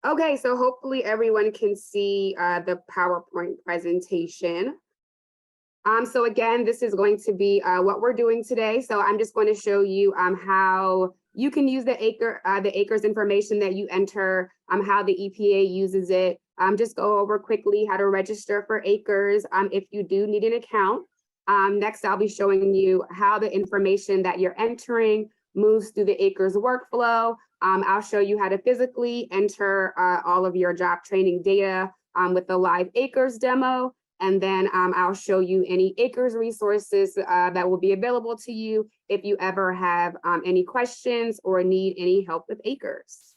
Okay, so hopefully everyone can see the PowerPoint presentation. So again, this is going to be what we're doing today. So I'm just going to show you how you can use the acres information that you enter, how the EPA uses it. Just go over quickly how to register for acres if you do need an account. Next, I'll be showing you how the information that you're entering moves through the acres workflow. I'll show you how to physically enter all of your job training data with the live acres demo. And then I'll show you any acres resources that will be available to you if you ever have any questions or need any help with acres.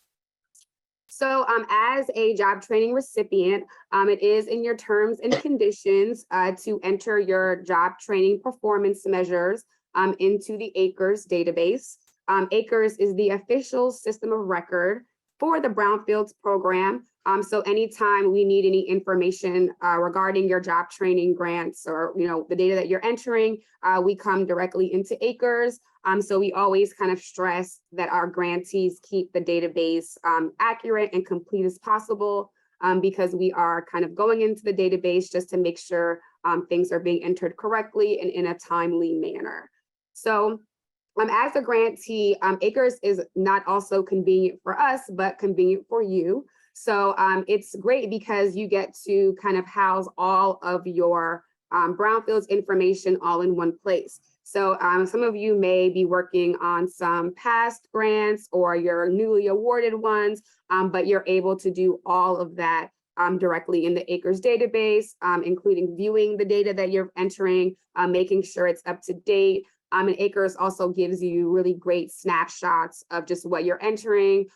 So as a job training recipient, it is in your terms and conditions to enter your job training performance measures into the acres database. Acres is the official system of record for the Brownfields program. So anytime we need any information regarding your job training grants or the data that you're entering, we come directly into acres. So we always kind of stress that our grantees keep the database accurate and complete as possible because we are kind of going into the database just to make sure things are being entered correctly and in a timely manner. So as a grantee, acres is not also convenient for us, but convenient for you. So it's great because you get to kind of house all of your brownfields information all in one place. So some of you may be working on some past grants or your newly awarded ones, but you're able to do all of that directly in the acres database, including viewing the data that you're entering, making sure it's up to date. And acres also gives you really great snapshots of just what you're entering,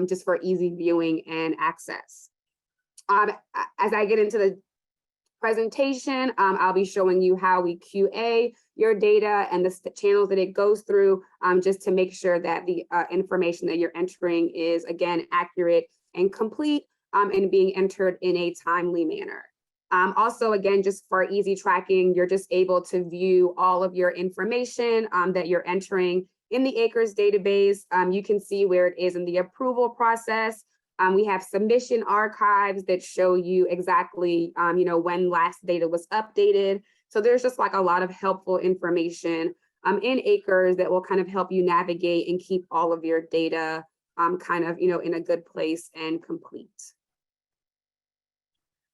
just for easy viewing and access. As I get into the presentation, I'll be showing you how we QA your data and the channels that it goes through, just to make sure that the information that you're entering is, again, accurate and complete and being entered in a timely manner. Also, again, just for easy tracking, you're just able to view all of your information that you're entering in the acres database. You can see where it is in the approval process. We have submission archives that show you exactly, when last data was updated. So there's just like a lot of helpful information in acres that will kind of help you navigate and keep all of your data kind of, in a good place and complete.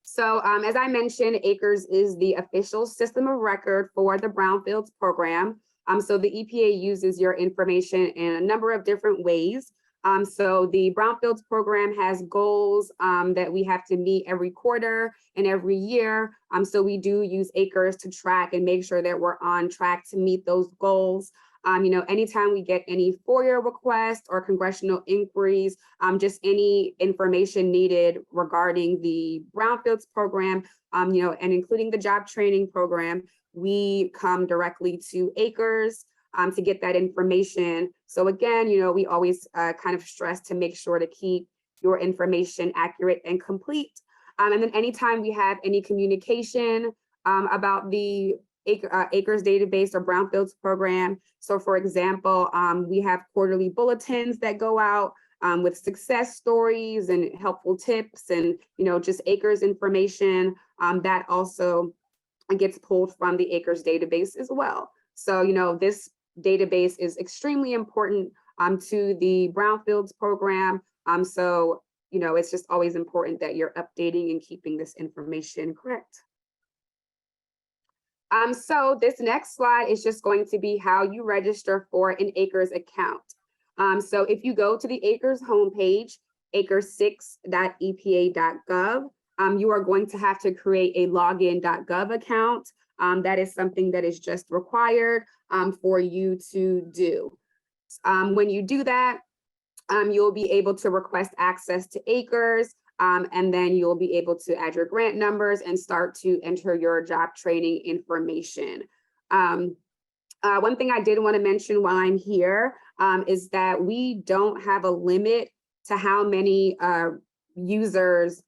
So as I mentioned, acres is the official system of record for the Brownfields program. So the EPA uses your information in a number of different ways. So the Brownfields program has goals that we have to meet every quarter and every year. So we do use acres to track and make sure that we're on track to meet those goals. Anytime we get any FOIA requests or congressional inquiries, just any information needed regarding the Brownfields program, and including the job training program, we come directly to acres to get that information. So again, we always kind of stress to make sure to keep your information accurate and complete. And then anytime we have any communication about the acres database or Brownfields program. So for example, we have quarterly bulletins that go out with success stories and helpful tips and, just acres information that also gets pulled from the acres database as well. So, this database is extremely important to the Brownfields program. So, it's just always important that you're updating and keeping this information correct. So this next slide is just going to be how you register for an acres account. So if you go to the acres homepage, acres6.epa.gov, you are going to have to create a login.gov account. That is something that is just required for you to do. When you do that, you'll be able to request access to acres. And then you'll be able to add your grant numbers and start to enter your job training information. One thing I did want to mention while I'm here is that we don't have a limit to how many users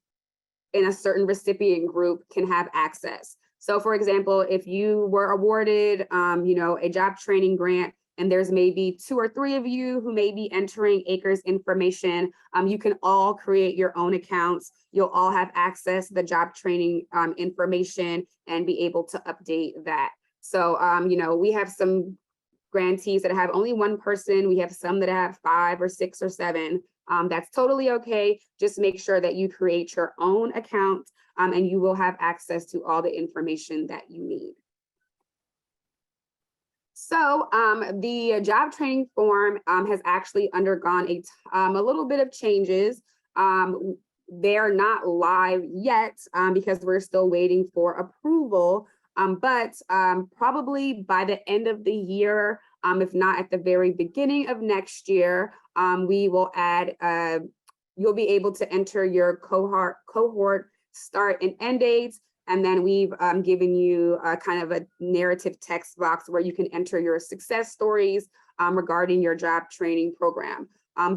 in a certain recipient group can have access. So for example, if you were awarded, a job training grant and there's maybe 2 or 3 of you who may be entering ACRES information, you can all create your own accounts. You'll all have access to the job training information and be able to update that. So, you know, we have some grantees that have only 1 person. We have some that have 5 or 6 or 7. That's totally okay. Just make sure that you create your own account, and you will have access to all the information that you need. So the job training form has actually undergone a little bit of changes. They're not live yet because we're still waiting for approval. But probably by the end of the year, if not at the very beginning of next year, we will add, you'll be able to enter your cohort start and end dates. And then we've given you kind of a narrative text box where you can enter your success stories regarding your job training program.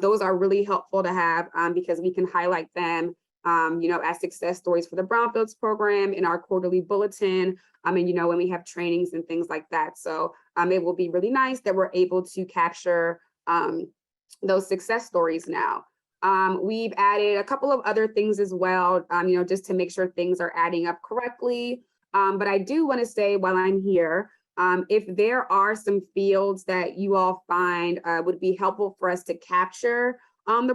Those are really helpful to have because we can highlight them, you know, as success stories for the Brownfields program in our quarterly bulletin, and, you know, when we have trainings and things like that. So it will be really nice that we're able to capture those success stories now. We've added a couple of other things as well, you know, just to make sure things are adding up correctly. But I do want to say while I'm here, if there are some fields that you all find would be helpful for us to capture on the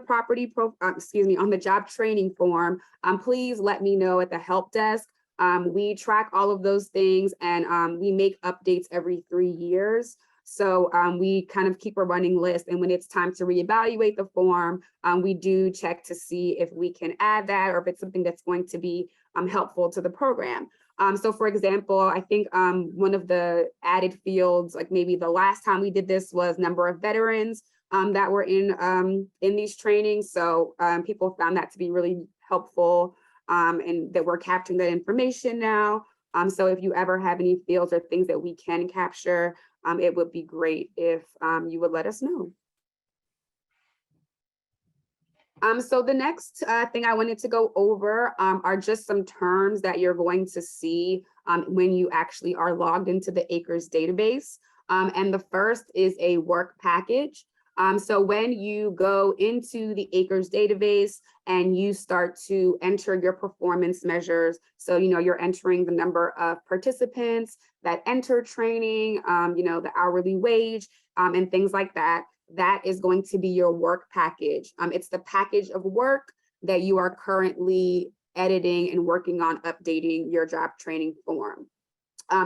on the job training form, please let me know at the help desk. We track all of those things, and we make updates every 3 years. So we kind of keep a running list, and when it's time to reevaluate the form, we do check to see if we can add that or if it's something that's going to be helpful to the program. So for example, I think one of the added fields, like maybe the last time we did this, was number of veterans that were in these trainings. So people found that to be really helpful, and that we're capturing that information now. So if you ever have any fields or things that we can capture, it would be great if you would let us know. So the next thing I wanted to go over are just some terms that you're going to see when you actually are logged into the ACRES database. And the first is a work package. So when you go into the ACRES database and you start to enter your performance measures, so, you know, you're entering the number of participants that enter training, you know, the hourly wage and things like that, that is going to be your work package. It's the package of work that you are currently editing and working on updating your job training form.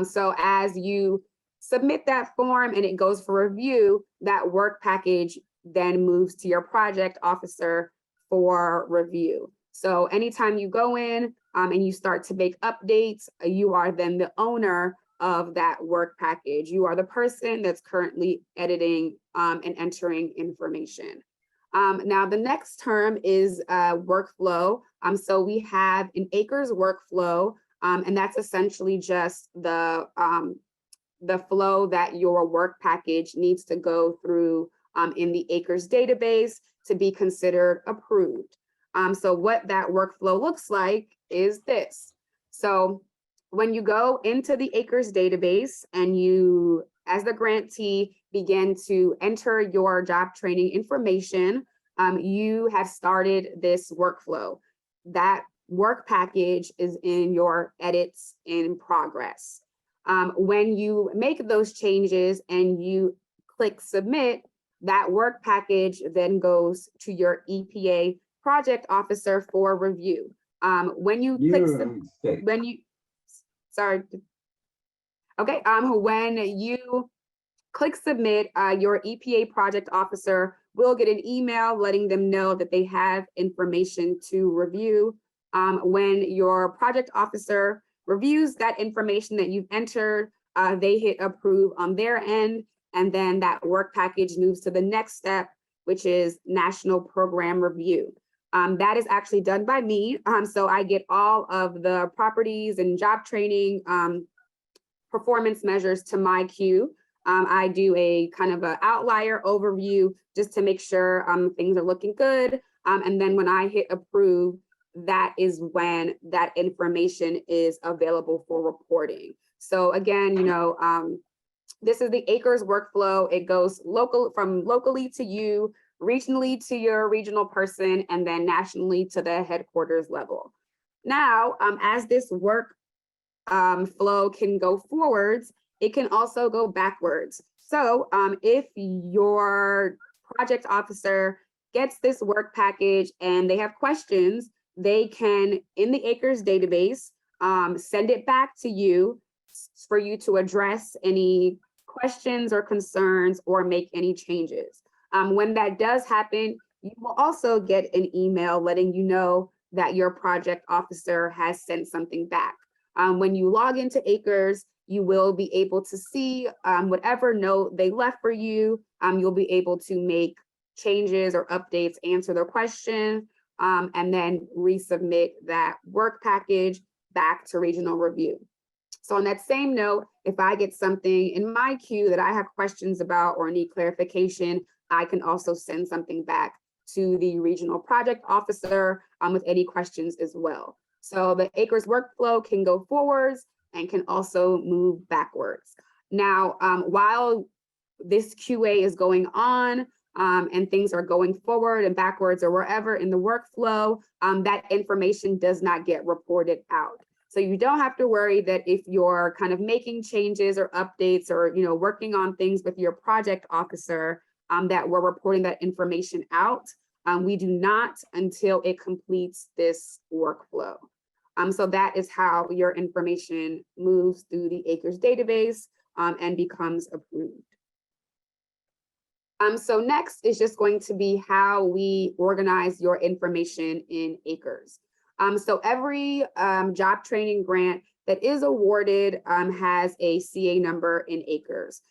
So as you submit that form and it goes for review, that work package then moves to your project officer for review. So anytime you go in and you start to make updates, you are then the owner of that work package. You are the person that's currently editing and entering information. Now, the next term is workflow. So we have an ACRES workflow, and that's essentially just the flow that your work package needs to go through in the ACRES database to be considered approved. So what that workflow looks like is this. So when you go into the ACRES database and you, as the grantee, begin to enter your job training information, you have started this workflow. That work package is in your edits in progress. When you make those changes and you click submit, that work package then goes to your EPA project officer for review. When you click when you click submit, your EPA project officer will get an email letting them know that they have information to review. When your project officer reviews that information that you've entered, they hit approve on their end, and then that work package moves to the next step, which is national program review. That is actually done by me. So I get all of the properties and job training performance measures to my queue. I do a kind of an outlier overview just to make sure things are looking good. And then when I hit approve, that is when that information is available for reporting. So again, you know, this is the ACRES workflow. It goes from locally to you, regionally to your regional person, and then nationally to the headquarters level. Now, as this work flow can go forwards, it can also go backwards. So if your project officer gets this work package and they have questions, they can, in the ACRES database, send it back to you for you to address any questions or concerns or make any changes. When that does happen, you will also get an email letting you know that your project officer has sent something back. When you log into ACRES, you will be able to see whatever note they left for you. You'll be able to make changes or updates, answer their question, and then resubmit that work package back to regional review. So on that same note, if I get something in my queue that I have questions about or need clarification, I can also send something back to the regional project officer with any questions as well. So the ACRES workflow can go forwards and can also move backwards. Now, while this QA is going on and things are going forward and backwards or wherever in the workflow, that information does not get reported out. So you don't have to worry that if you're kind of making changes or updates or working on things with your project officer, that we're reporting that information out. We do not until it completes this workflow. So that is how your information moves through the ACRES database and becomes approved. So next is just going to be how we organize your information in ACRES. So every job training grant that is awarded has a CA number in ACRES.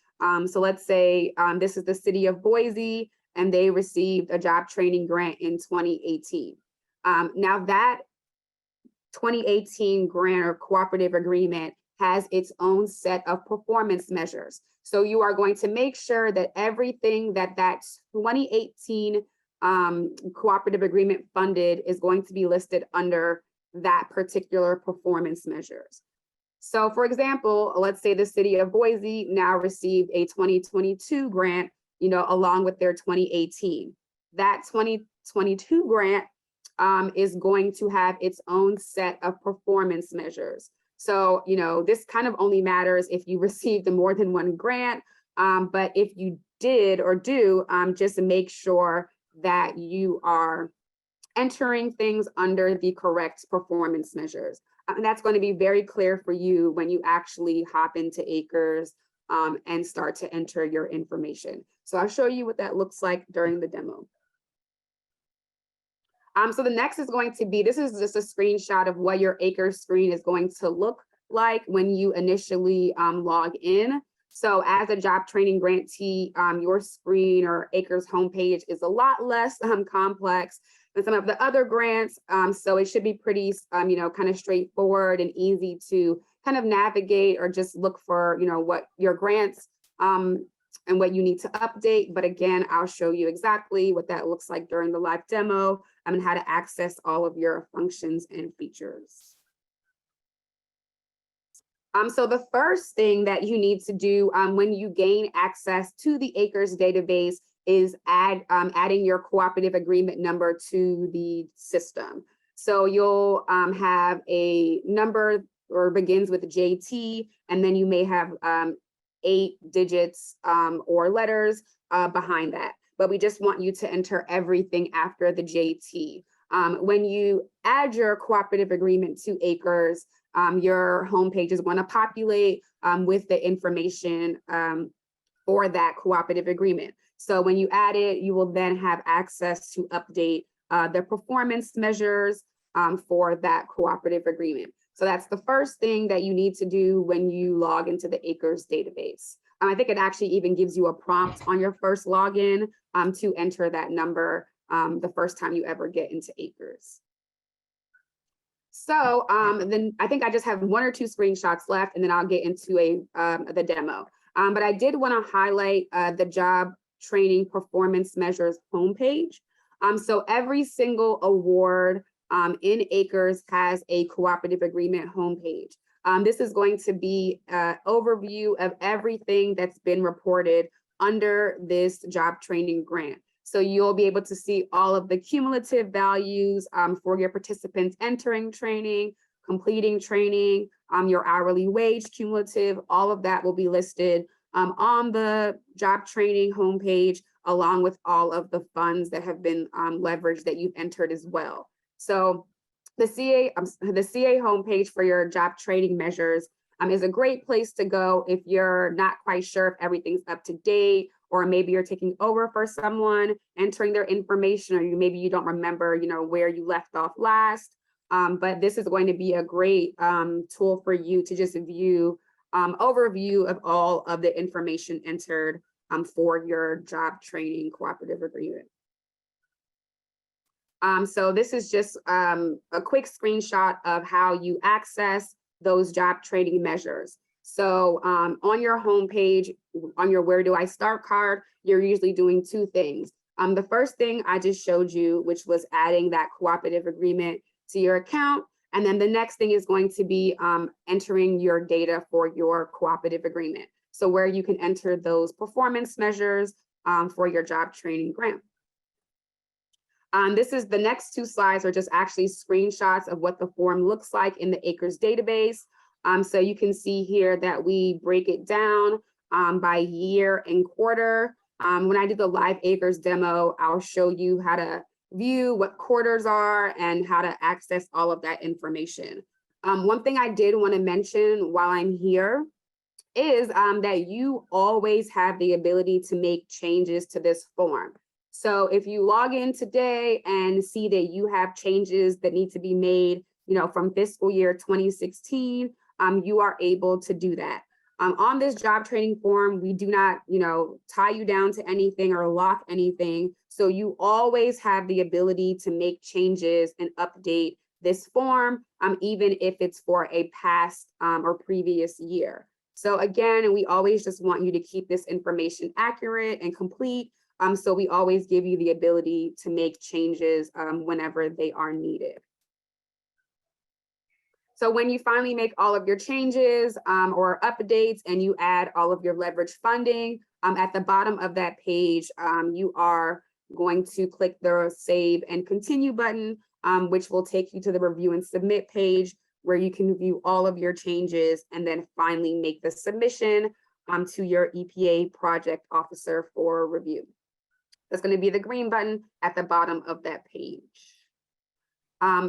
So let's say this is the city of Boise, and they received a job training grant in 2018. Now that 2018 grant or cooperative agreement has its own set of performance measures. So you are going to make sure that everything that 2018 cooperative agreement funded is going to be listed under that particular performance measures. So for example, let's say the city of Boise now received a 2022 grant, along with their 2018. That 2022 grant is going to have its own set of performance measures. So, this kind of only matters if you received more than one grant, but if you did or do, just make sure that you are entering things under the correct performance measures. And that's going to be very clear for you when you actually hop into ACRES and start to enter your information. So I'll show you what that looks like during the demo. So the next is going to be, this is just a screenshot of what your ACRES screen is going to look like when you initially log in. So as a job training grantee, your screen or ACRES homepage is a lot less complex than some of the other grants. So it should be pretty, kind of straightforward and easy to kind of navigate or just look for, what your grants and what you need to update. But again, I'll show you exactly what that looks like during the live demo and how to access all of your functions and features. So the first thing that you need to do when you gain access to the ACRES database is adding your cooperative agreement number to the system. So you'll have a number or begins with JT, and then you may have 8 digits or letters behind that. But we just want you to enter everything after the JT. When you add your cooperative agreement to ACRES, your homepage is going to populate with the information for that cooperative agreement. So when you add it, you will then have access to update the performance measures for that cooperative agreement. So that's the first thing that you need to do when you log into the ACRES database. I think it actually even gives you a prompt on your first login to enter that number the first time you ever get into ACRES. So then I think I just have 1 or 2 screenshots left, and then I'll get into the demo. But I did want to highlight the job training performance measures homepage. So every single award in ACRES has a cooperative agreement homepage. This is going to be an overview of everything that's been reported under this job training grant. So you'll be able to see all of the cumulative values for your participants entering training, completing training, your hourly wage cumulative, all of that will be listed on the job training homepage, along with all of the funds that have been leveraged that you've entered as well. So the CA homepage for your job training measures is a great place to go if you're not quite sure if everything's up to date, or maybe you're taking over for someone, entering their information, or maybe you don't remember, where you left off last. But this is going to be a great tool for you to just view overview of all of the information entered for your job training cooperative agreement. So this is just a quick screenshot of how you access those job training measures. So on your homepage, on your Where Do I Start card, you're usually doing two things. The first thing I just showed you, which was adding that cooperative agreement to your account. And then the next thing is going to be entering your data for your cooperative agreement. So where you can enter those performance measures for your job training grant. This is the next two slides are just actually screenshots of what the form looks like in the ACRES database. So you can see here that we break it down by year and quarter. When I do the live ACRES demo, I'll show you how to view what quarters are and how to access all of that information. One thing I did want to mention while I'm here is that you always have the ability to make changes to this form. So if you log in today and see that you have changes that need to be made, from fiscal year 2016, you are able to do that. On this job training form, we do not, tie you down to anything or lock anything. So you always have the ability to make changes and update this form, even if it's for a past or previous year. So again, we always just want you to keep this information accurate and complete. So we always give you the ability to make changes whenever they are needed. So when you finally make all of your changes or updates and you add all of your leverage funding, at the bottom of that page, you are going to click the Save and Continue button, which will take you to the Review and Submit page, where you can view all of your changes and then finally make the submission to your EPA project officer for review. That's going to be the green button at the bottom of that page.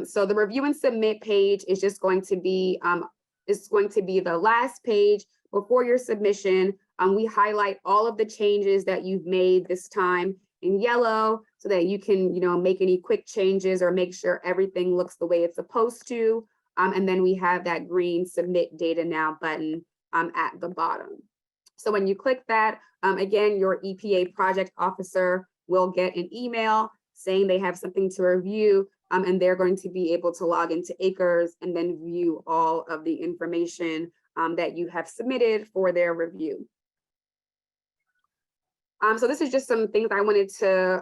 So the Review and Submit page is just going to be the last page before your submission. We highlight all of the changes that you've made this time in yellow so that you can, make any quick changes or make sure everything looks the way it's supposed to. And then we have that green Submit Data Now button at the bottom. So when you click that, again, your EPA project officer will get an email saying they have something to review, and they're going to be able to log into ACRES and then view all of the information that you have submitted for their review. So this is just some things I wanted to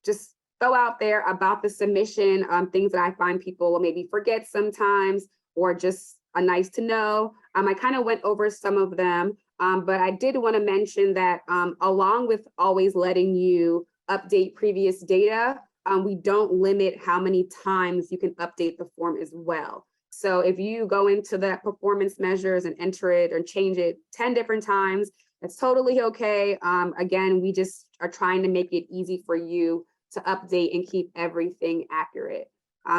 just throw out there about the submission, things that I find people will maybe forget sometimes, or just nice to know. I kind of went over some of them, but I did want to mention that along with always letting you update previous data, we don't limit how many times you can update the form as well. So if you go into the performance measures and enter it or change it 10 different times, that's totally okay. Again, we just are trying to make it easy for you to update and keep everything accurate.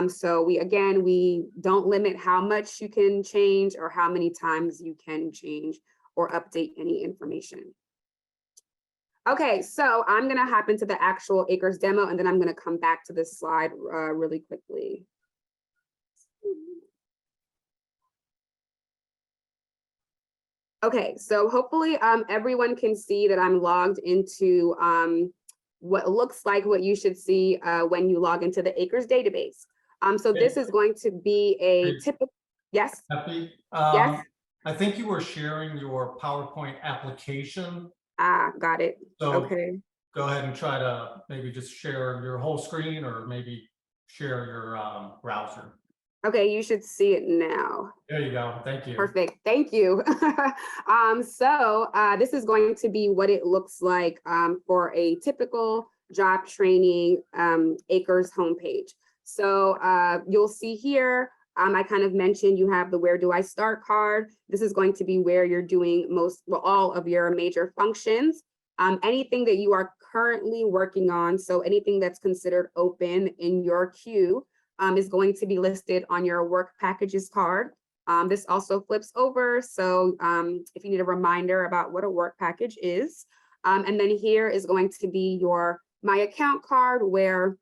So we don't limit how much you can change or how many times you can change or update any information. Okay, so I'm gonna hop into the actual ACRES demo, and then I'm gonna come back to this slide really quickly. Okay, so hopefully everyone can see that I'm logged into what looks like what you should see when you log into the ACRES database. So this is going to be a typical, yes? Efe, yes? I think you were sharing your PowerPoint application. Ah, got it. So okay. Go ahead and try to maybe just share your whole screen, or maybe share your browser. Okay, you should see it now. There you go. Thank you. Perfect. Thank you. This is going to be what it looks like for a typical job training ACRES homepage. So you'll see here, I kind of mentioned you have the where do I start card. This is going to be where you're doing all of your major functions. Anything that you are currently working on, so anything that's considered open in your queue is going to be listed on your work packages card. This also flips over, so if you need a reminder about what a work package is. And then here is going to be your My Account card, where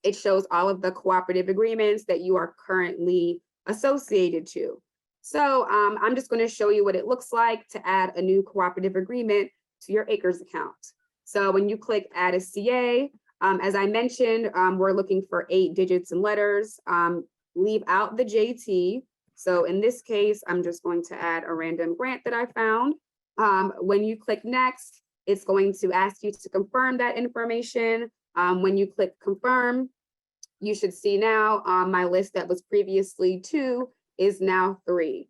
it shows all of the cooperative agreements that you are currently associated to. So I'm just going to show you what it looks like to add a new cooperative agreement to your ACRES account. So when you click Add a CA, as I mentioned, we're looking for 8 digits and letters. Leave out the JT. So in this case, I'm just going to add a random grant that I found. When you click next, it's going to ask you to confirm that information. When you click confirm, you should see now my list that was previously 2 is now 3.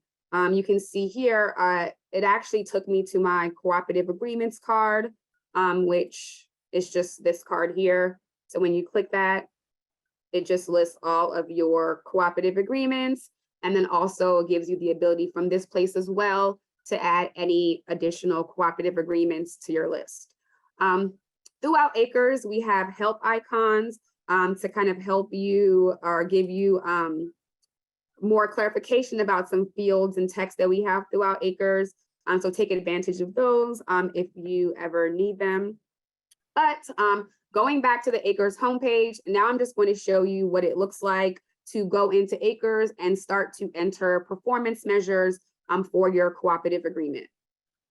You can see here, it actually took me to my cooperative agreements card, which is just this card here. So when you click that, it just lists all of your cooperative agreements, and then also gives you the ability from this place as well to add any additional cooperative agreements to your list. Throughout ACRES, we have help icons to kind of help you or give you more clarification about some fields and text that we have throughout ACRES. So take advantage of those if you ever need them. But going back to the ACRES homepage, now I'm just going to show you what it looks like to go into ACRES and start to enter performance measures for your cooperative agreement.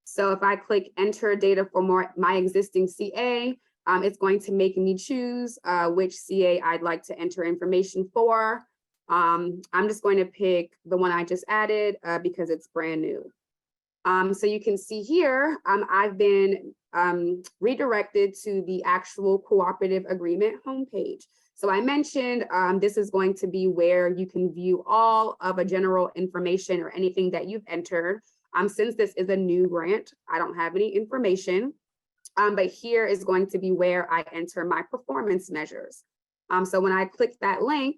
So if I click enter data for my existing CA, it's going to make me choose which CA I'd like to enter information for. I'm just going to pick the one I just added because it's brand new. So you can see here, I've been redirected to the actual cooperative agreement homepage. So I mentioned this is going to be where you can view all of a general information or anything that you've entered. Since this is a new grant, I don't have any information, but here is going to be where I enter my performance measures. So when I click that link,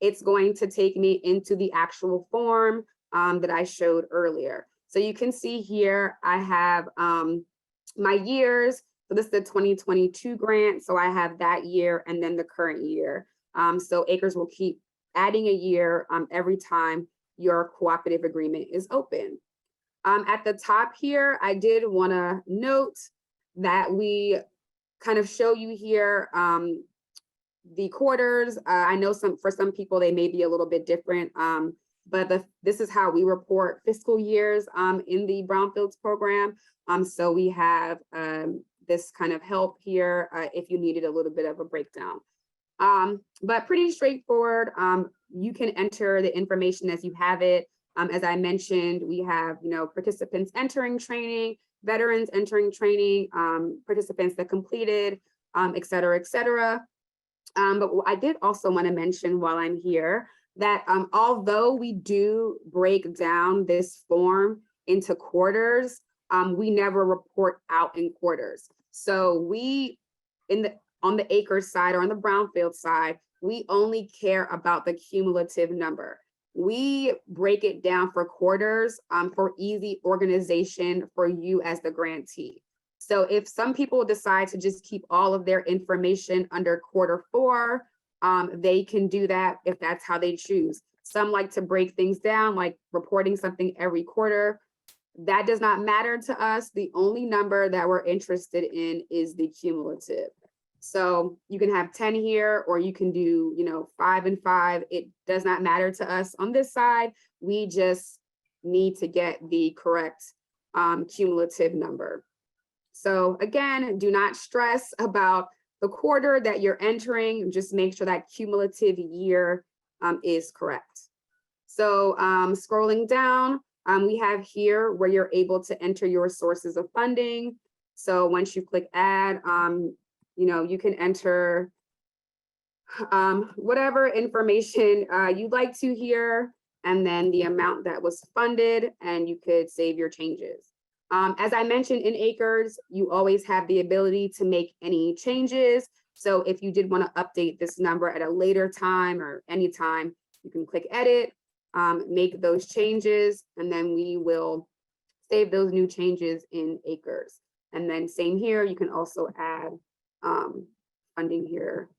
it's going to take me into the actual form that I showed earlier. So you can see here, I have my years. So this is the 2022 grant. So I have that year and then the current year. So ACRES will keep adding a year every time your cooperative agreement is open. At the top here, I did want to note that we kind of show you here the quarters. I know for some people, they may be a little bit different. But this is how we report fiscal years in the Brownfields program. So we have this kind of help here if you needed a little bit of a breakdown. But pretty straightforward. You can enter the information as you have it. As I mentioned, we have participants entering training, veterans entering training, participants that completed, et cetera, et cetera. But I did also want to mention while I'm here that although we do break down this form into quarters, we never report out in quarters. So we, on the ACRES side or on the Brownfield side, we only care about the cumulative number. We break it down for quarters for easy organization for you as the grantee. So if some people decide to just keep all of their information under Q4, they can do that if that's how they choose. Some like to break things down, like reporting something every quarter. That does not matter to us. The only number that we're interested in is the cumulative. So you can have 10 here, or you can do 5 and 5. It does not matter to us on this side. We just need to get the correct cumulative number. So again, do not stress about the quarter that you're entering. Just make sure that cumulative year is correct. So scrolling down, we have here where you're able to enter your sources of funding. So once you click add, you can enter whatever information you'd like to hear, and then the amount that was funded, and you could save your changes. As I mentioned, in acres, you always have the ability to make any changes. So if you did want to update this number at a later time or any time, you can click edit, make those changes, and then we will save those new changes in acres. And then same here, you can also add funding here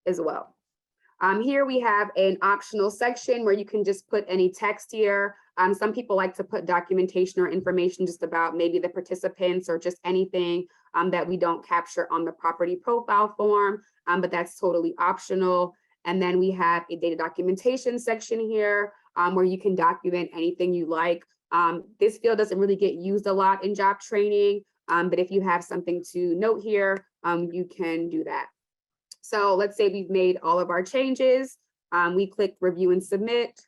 as well. Here we have an optional section where you can just put any text here. Some people like to put documentation or information just about maybe the participants or just anything that we don't capture on the property profile form, but that's totally optional. And then we have a data documentation section here where you can document anything you like. This field doesn't really get used a lot in job training, but if you have something to note here, you can do that. So let's say we've made all of our changes. We click review and submit.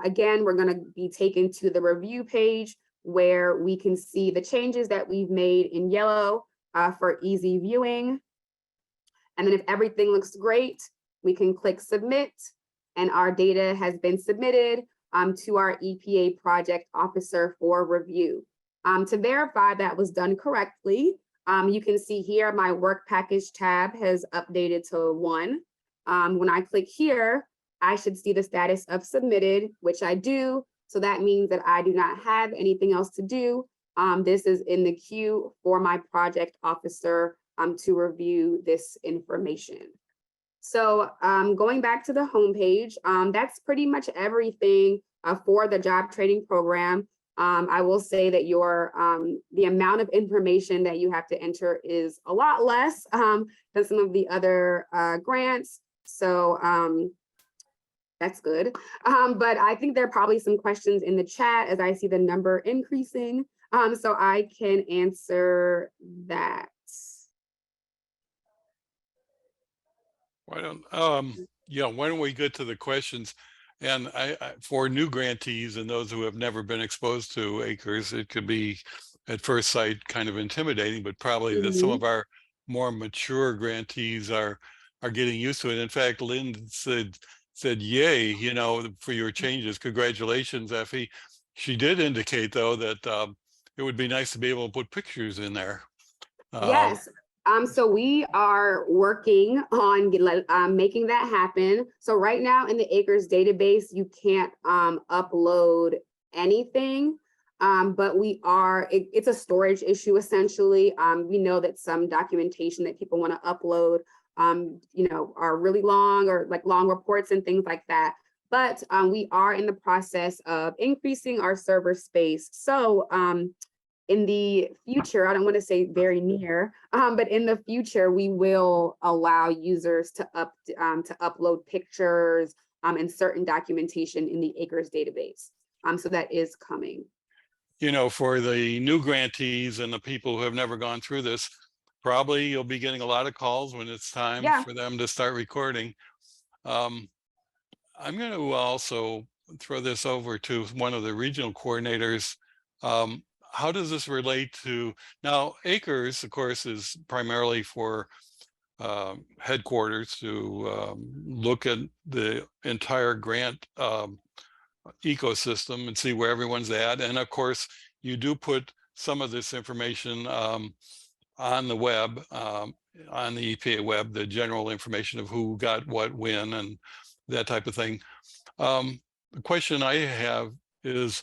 Again, we're going to be taken to the review page where we can see the changes that we've made in yellow for easy viewing. And then if everything looks great, we can click submit, and our data has been submitted to our EPA project officer for review. To verify that was done correctly, you can see here my work package tab has updated to 1. When I click here, I should see the status of submitted, which I do. So that means that I do not have anything else to do. This is in the queue for my project officer to review this information. So going back to the homepage, that's pretty much everything for the job training program. I will say that the amount of information that you have to enter is a lot less than some of the other grants. So that's good. But I think there are probably some questions in the chat as I see the number increasing. So I can answer that. Why don't we get to the questions? And for new grantees and those who have never been exposed to acres, it could be at first sight kind of intimidating, but probably that some of our more mature grantees are getting used to it. In fact, Lynn said yay, for your changes. Congratulations, Efe. She did indicate though that it would be nice to be able to put pictures in there. Yes. So we are working on making that happen. So right now in the acres database, you can't upload anything, but it's a storage issue essentially. We know that some documentation that people want to upload, are really long or like long reports and things like that. But we are in the process of increasing our server space. So in the future, I don't want to say very near, but in the future, we will allow users to upload pictures and certain documentation in the acres database. So that is coming. For the new grantees and the people who have never gone through this, probably you'll be getting a lot of calls when it's time for them to start recording. I'm going to also throw this over to one of the regional coordinators. How does this relate to, now acres, of course, is primarily for headquarters to look at the entire grant ecosystem and see where everyone's at. And of course, you do put some of this information on the web, on the EPA web, the general information of who got what, when, and that type of thing. The question I have is,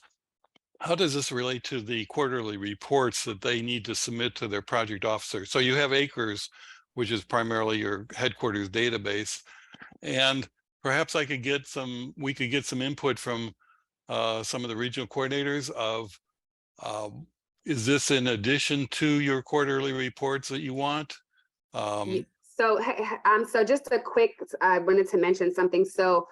how does this relate to the quarterly reports that they need to submit to their project officer? So you have acres, which is primarily your headquarters database, and perhaps we could get some input from some of the regional coordinators of, is this in addition to your quarterly reports that you want? So just a quick, I wanted to mention something. So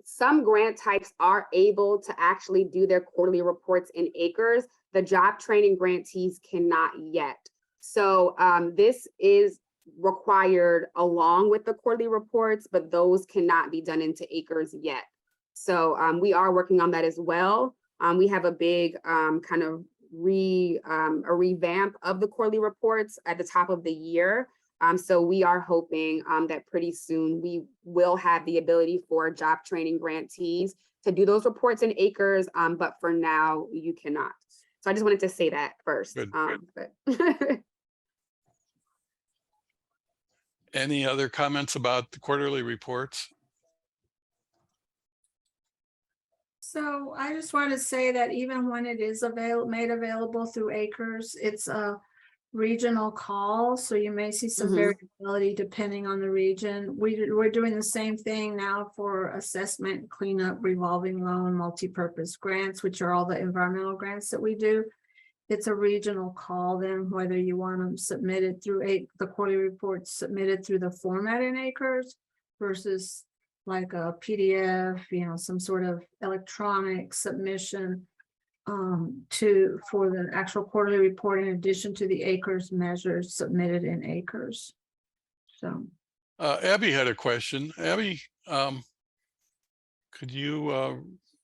some grant types are able to actually do their quarterly reports in acres. The job training grantees cannot yet. So this is required along with the quarterly reports, but those cannot be done into acres yet. So we are working on that as well. We have a big kind of a revamp of the quarterly reports at the top of the year. So we are hoping that pretty soon we will have the ability for job training grantees to do those reports in acres, but for now you cannot. So I just wanted to say that first. Good. But Any other comments about the quarterly reports? So I just want to say that even when it is made available through acres, it's a regional call. So you may see some variability depending on the region. We're doing the same thing now for assessment, cleanup, revolving loan, multi-purpose grants, which are all the environmental grants that we do. It's a regional call then, whether you want them submitted through the quarterly reports submitted through the format in acres versus like a PDF, some sort of electronic submission for the actual quarterly report in addition to the acres measures submitted in acres. So Abby had a question. Abby, could you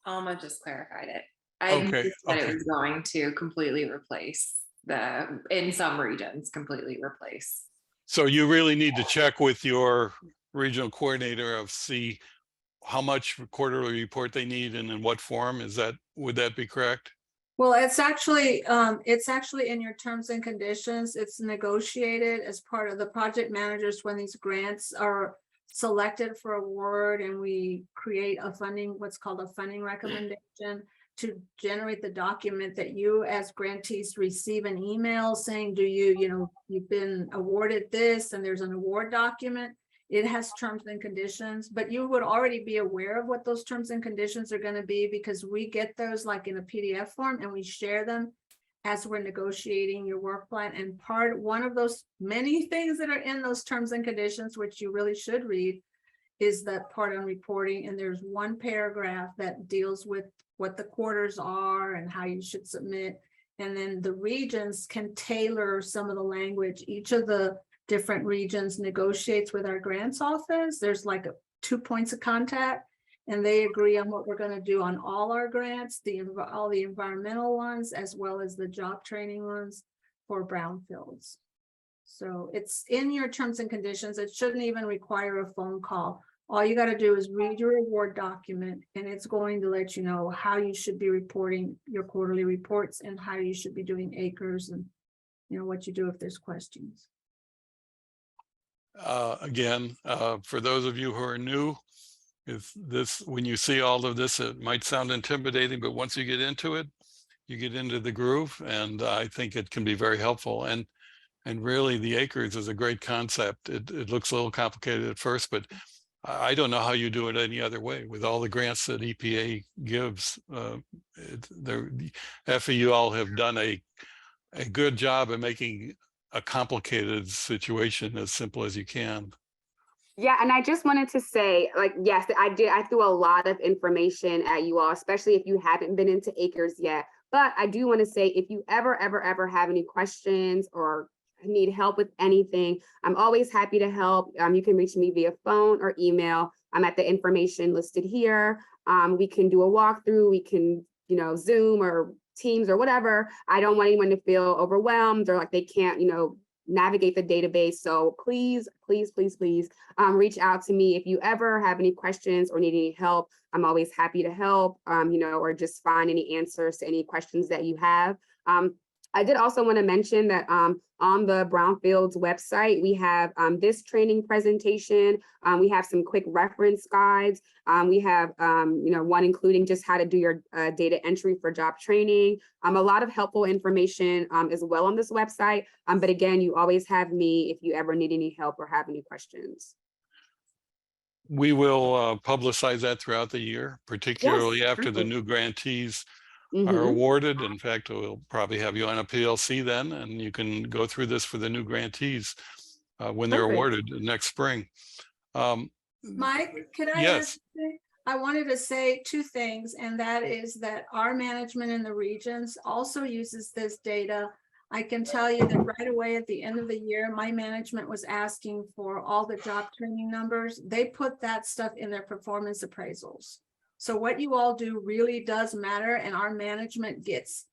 Alma just clarified it. I Okay, knew that okay. it was going to completely replace in some regions, completely replace. So you really need to check with your regional coordinator of see how much quarterly report they need and in what form. Would that be correct? well, it's actually in your terms and conditions. It's negotiated as part of the project managers when these grants are selected for award, and we create what's called a funding recommendation to generate the document that you as grantees receive an email saying, you've been awarded this, and there's an award document. It has terms and conditions, but you would already be aware of what those terms and conditions are going to be because we get those like in a PDF form and we share them as we're negotiating your work plan. And one of those many things that are in those terms and conditions, which you really should read, is that part on reporting. And there's one paragraph that deals with what the quarters are and how you should submit. And then the regions can tailor some of the language. Each of the different regions negotiates with our grants office. There's like 2 points of contact, and they agree on what we're going to do on all our grants, all the environmental ones, as well as the job training ones for brownfields. So it's in your terms and conditions. It shouldn't even require a phone call. All you got to do is read your award document, and it's going to let you know how you should be reporting your quarterly reports and how you should be doing acres and what you do if there's questions. Again, for those of you who are new, when you see all of this, it might sound intimidating, but once you get into it, you get into the groove, and I think it can be very helpful. And really, the acres is a great concept. It looks a little complicated at first, but I don't know how you do it any other way with all the grants that EPA gives. Efe, you all have done a good job of making a complicated situation as simple as you can. yeah, and I just wanted to say, yes, I threw a lot of information at you all, especially if you haven't been into acres yet. But I do want to say, if you ever have any questions or need help with anything, I'm always happy to help. You can reach me via phone or email. I'm at the information listed here. We can do a walkthrough. We can, Zoom or Teams or whatever. I don't want anyone to feel overwhelmed or like they can't, navigate the database. So please reach out to me if you ever have any questions or need any help. I'm always happy to help, or just find any answers to any questions that you have. I did also want to mention that on the Brownfields website, we have this training presentation. We have some quick reference guides. We have, one including just how to do your data entry for job training. A lot of helpful information as well on this website. But again, you always have me if you ever need any help or have any questions. We will publicize that throughout the year, particularly after the perfect. new grantees are awarded. In fact, we'll probably have you on a PLC then, and you can go through this for the new grantees when they're awarded next spring. Mike, can I Yes. I wanted to say 2 things, and that is that our management in the regions also uses this data. I can tell you that right away at the end of the year, my management was asking for all the job training numbers. They put that stuff in their performance appraisals. So what you all do really does matter, and our management gets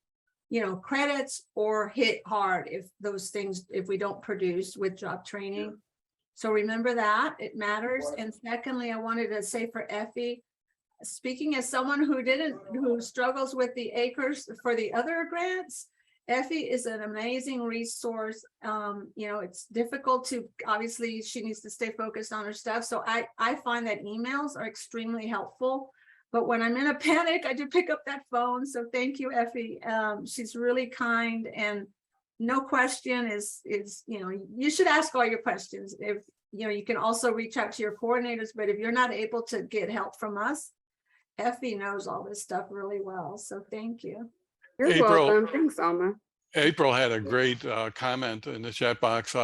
credits or hit hard if we don't produce with job training. So remember that, it matters. And secondly, I wanted to say for Efe, speaking as someone who struggles with the acres for the other grants, Efe is an amazing resource. It's difficult to, obviously she needs to stay focused on her stuff. So I find that emails are extremely helpful. But when I'm in a panic, I do pick up that phone. So thank you, Efe. She's really kind, and no question is, you should ask all your questions. If, you can also reach out to your coordinators, but if you're not able to get help from us, Efe knows all this stuff really well. So thank you. You're April. welcome. Thanks, Alma. April had a great comment in the chat box.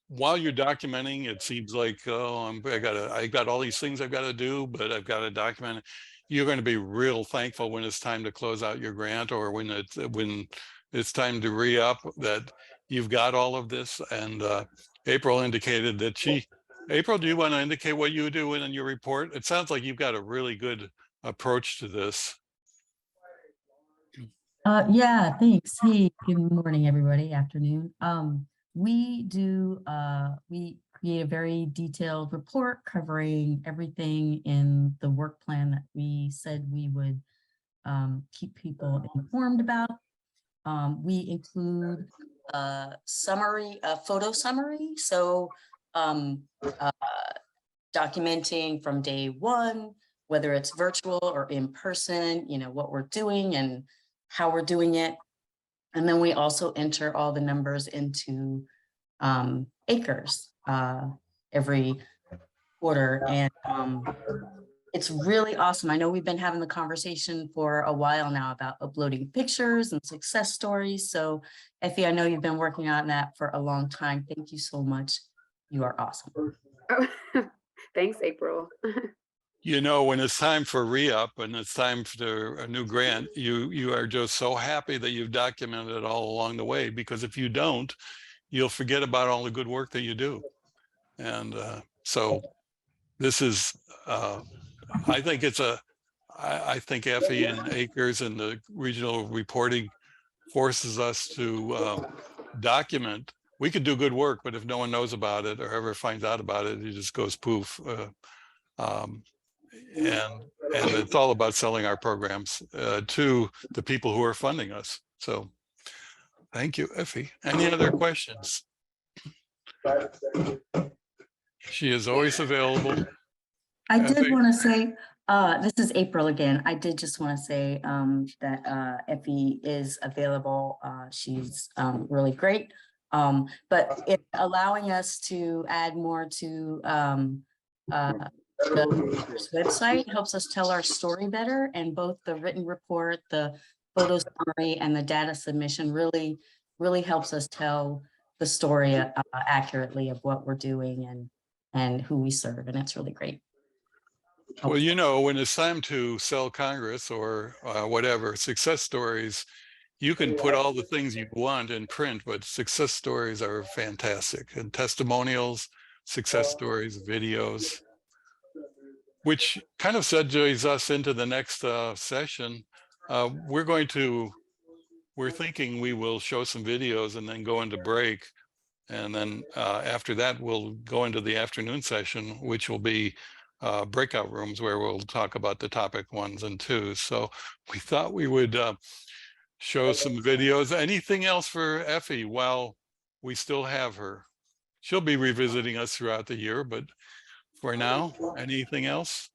While you're documenting, it seems like, oh, I got all these things I've got to do, but I've got to document it. You're going to be real thankful when it's time to close out your grant, or when it's time to re-up, that you've got all of this. And April indicated that April, do you want to indicate what you do in your report? It sounds like you've got a really good approach to this. Yeah, thanks. Hey, good morning, everybody. Afternoon. We create a very detailed report covering everything in the work plan that we said we would keep people informed about. We include a photo summary. So documenting from day one, whether it's virtual or in person, what we're doing and how we're doing it. And then we also enter all the numbers into acres every quarter. And it's really awesome. I know we've been having the conversation for a while now about uploading pictures and success stories. So Efe, I know you've been working on that for a long time. Thank you so much. You are awesome. Oh, thanks, April. When it's time for re-up and it's time for a new grant, you are just so happy that you've documented it all along the way, because if you don't, you'll forget about all the good work that you do. And so this is, I think Efe and Acres and the regional reporting forces us to document. We could do good work, but if no one knows about it or ever finds out about it, it just goes poof. And it's all about selling our programs to the people who are funding us. So thank you, Efe. Any other questions? She is always available. I did want to say, this is April again. I did just want to say that Efe is available. She's really great. But it allowing us to add more to the website helps us tell our story better, and both the written report, the photo summary, and the data submission really helps us tell the story accurately of what we're doing and who we serve, and it's really great. Well, when it's time to sell Congress or whatever, success stories, you can put all the things you want in print, but success stories are fantastic, and testimonials, success stories, videos, which kind of segues us into the next session. We're thinking we will show some videos and then go into break. And then after that, we'll go into the afternoon session, which will be breakout rooms where we'll talk about the topic 1s and 2s. So we thought we would show some videos. Anything else for Efe while we still have her? She'll be revisiting us throughout the year, but for now, anything else?